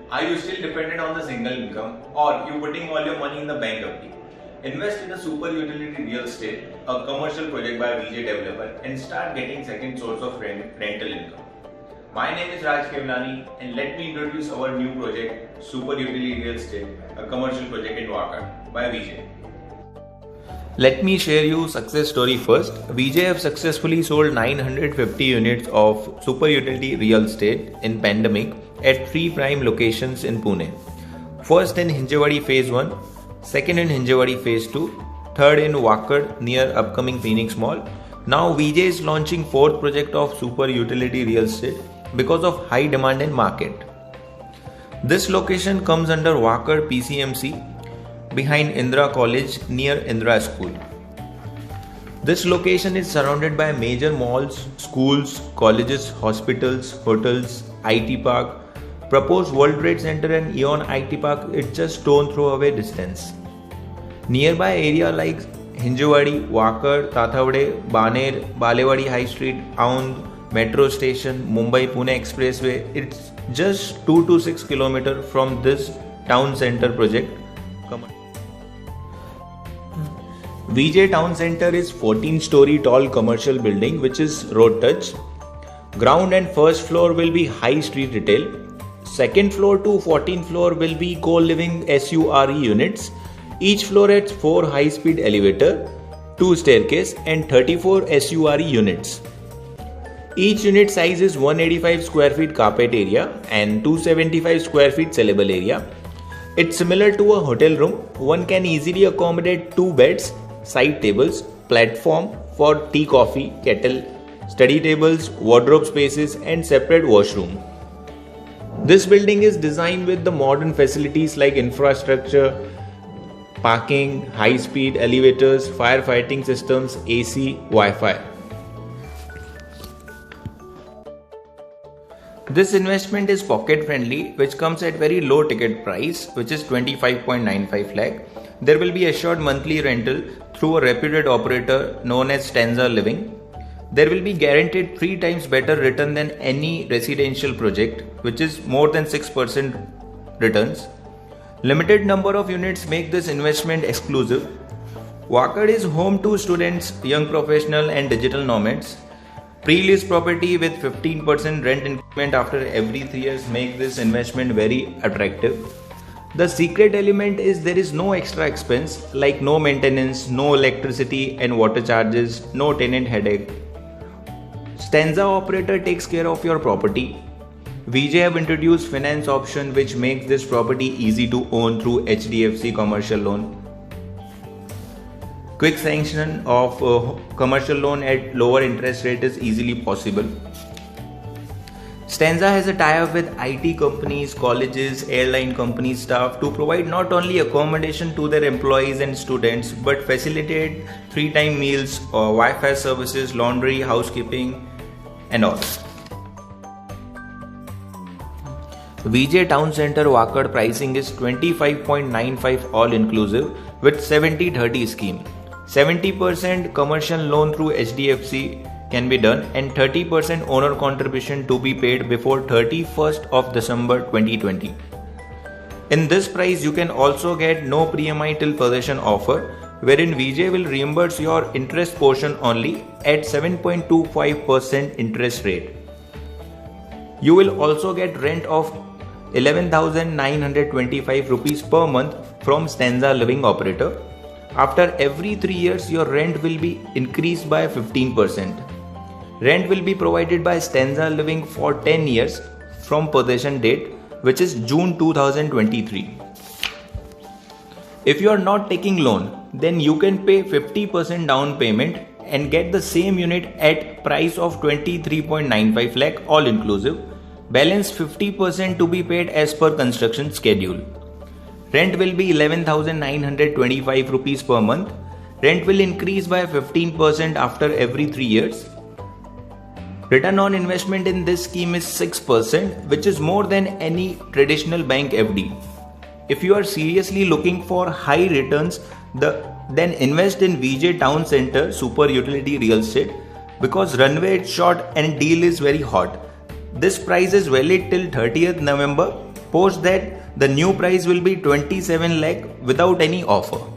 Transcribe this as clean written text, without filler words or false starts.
Are you still dependent on the single income, or you putting all your money in the bank FD? Invest in a super utility real estate, a commercial project by VJ developer, and start getting second source of rental income. My name is Raj Kevlani, and let me introduce our new project, Super Utility Real Estate, a commercial project in Wakad by VJ. Let me share you success story first. VJ have successfully sold 950 units of super utility real estate in pandemic at 3 prime locations in Pune. First in Hinjewadi phase 1, second in Hinjewadi phase 2, third in Wakad near upcoming Phoenix Mall. Now VJ is launching fourth project of super utility real estate because of high demand in market. This location comes under Wakad PCMC behind Indira College near Indira School. This location is surrounded by major malls, schools, colleges, hospitals, hotels, IT park. Proposed World Trade Center and Eon IT Park is just stone throw away distance. Nearby area like Hinjewadi, Wakad, Tathawade, Baner, Balewadi High Street, Aund, Metro Station, Mumbai-Pune Expressway, it's just 2 to 6 km from this town center project. VJ Town Center is 14-story tall commercial building which is road touch. Ground and first floor will be high street retail. Second floor to 14th floor will be co-living SURE units. Each floor has 4 high-speed elevator, 2 staircase and 34 SURE units. Each unit size is 185 square feet carpet area and 275 square feet sellable area. It's similar to a hotel room. One can easily accommodate 2 beds, side tables, platform for tea, coffee, kettle, study tables, wardrobe spaces and separate washroom. This building is designed with the modern facilities like infrastructure, parking, high-speed elevators, firefighting systems, AC, Wi-Fi. This investment is pocket friendly, which comes at very low ticket price, which is 25.95 lakh. There will be assured monthly rental through a reputed operator known as Stanza Living. There will be guaranteed 3 times better return than any residential project, which is more than 6% returns. Limited number of units make this investment exclusive. Wakad is home to students, young professional and digital nomads. Pre-lease property with 15% rent increment after every 3 years make this investment very attractive. The secret element is there is no extra expense like no maintenance, no electricity and water charges, no tenant headache. Stanza operator takes care of your property. VJ have introduced finance option which makes this property easy to own through HDFC commercial loan. Quick sanction of commercial loan at lower interest rate is easily possible. Stanza has a tie-up with IT companies, colleges, airline company staff to provide not only accommodation to their employees and students but facilitate 3-time meals, Wi-Fi services, laundry, housekeeping and all. VJ Town Center Wakad pricing is 25.95 all inclusive with 70-30 scheme. 70% commercial loan through HDFC can be done and 30% owner contribution to be paid before 31st of December 2020. In this price you can also get no pre-EMI till possession offer wherein VJ will reimburse your interest portion only at 7.25% interest rate. You will also get rent of 11,925 rupees per month from Stanza Living operator. After every 3 years, your rent will be increased by 15%. Rent will be provided by Stanza Living for 10 years from possession date, which is June 2023. If you are not taking loan, then you can pay 50% down payment and get the same unit at price of 23.95 lakh all inclusive. Balance 50% to be paid as per construction schedule. Rent will be 11,925 rupees per month. Rent will increase by 15% after every 3 years. Return on investment in this scheme is 6%, which is more than any traditional bank FD. If you are seriously looking for high returns, then invest in VJ Town Center Super Utility Real Estate because runway is short and deal is very hot. This price is valid till 30th November Post that, the new price will be 27 lakh without any offer.